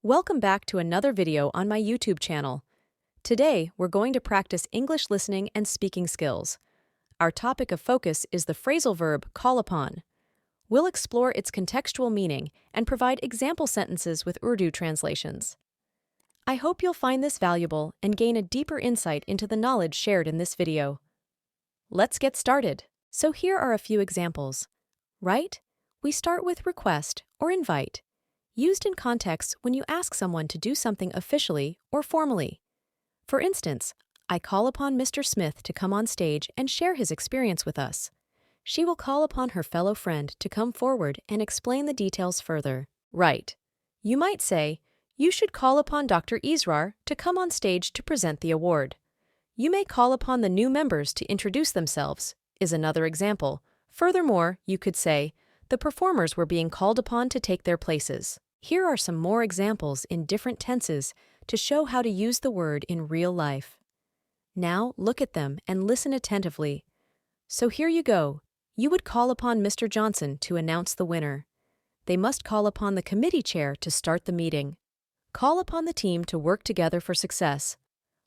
Welcome back to another video on my YouTube channel. Today, we're going to practice English listening and speaking skills. Our topic of focus is the phrasal verb call upon. We'll explore its contextual meaning and provide example sentences with Urdu translations. I hope you'll find this valuable and gain a deeper insight into the knowledge shared in this video. Let's get started. So here are a few examples. Right? We start with request or invite, used in contexts when you ask someone to do something officially or formally. For instance, I call upon Mr. Smith to come on stage and share his experience with us. She will call upon her fellow friend to come forward and explain the details further. Right. You might say, you should call upon Dr. Israr to come on stage to present the award. You may call upon the new members to introduce themselves, is another example. Furthermore, you could say, the performers were being called upon to take their places. Here are some more examples in different tenses to show how to use the word in real life. Now look at them and listen attentively. So here you go. You would call upon Mr. Johnson to announce the winner. They must call upon the committee chair to start the meeting. Call upon the team to work together for success.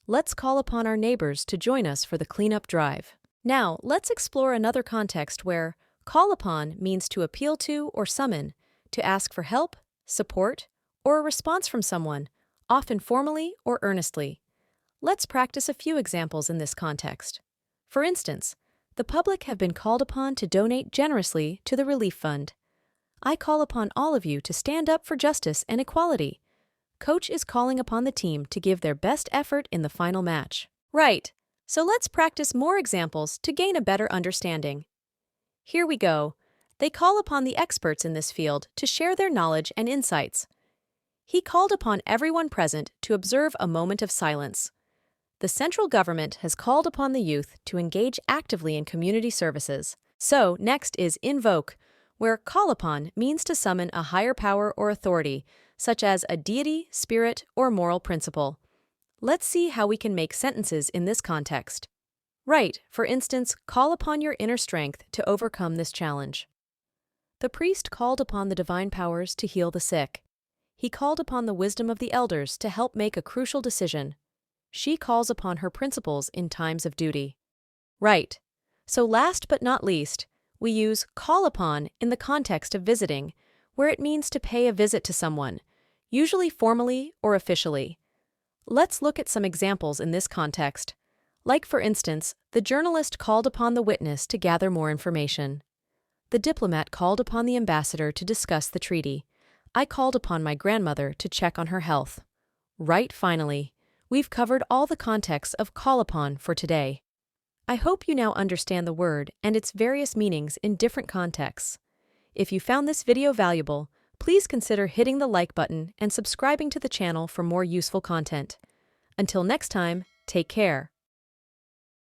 Let's call upon our neighbors to join us for the cleanup drive. Now, let's explore another context where call upon means to appeal to or summon, to ask for help, support, or a response from someone, often formally or earnestly. Let's practice a few examples in this context. For instance, the public have been called upon to donate generously to the relief fund. I call upon all of you to stand up for justice and equality. Coach is calling upon the team to give their best effort in the final match. Right. So let's practice more examples to gain a better understanding. Here we go. They call upon the experts in this field to share their knowledge and insights. He called upon everyone present to observe a moment of silence. The central government has called upon the youth to engage actively in community services. So, next is invoke, where call upon means to summon a higher power or authority, such as a deity, spirit, or moral principle. Let's see how we can make sentences in this context. Right, for instance, call upon your inner strength to overcome this challenge. The priest called upon the divine powers to heal the sick. He called upon the wisdom of the elders to help make a crucial decision. She calls upon her principles in times of duty. Right. So last but not least, we use call upon in the context of visiting, where it means to pay a visit to someone, usually formally or officially. Let's look at some examples in this context. Like, for instance, the journalist called upon the witness to gather more information. The diplomat called upon the ambassador to discuss the treaty. I called upon my grandmother to check on her health. Right, finally. We've covered all the contexts of call upon for today. I hope you now understand the word and its various meanings in different contexts. If you found this video valuable, please consider hitting the like button and subscribing to the channel for more useful content. Until next time, take care.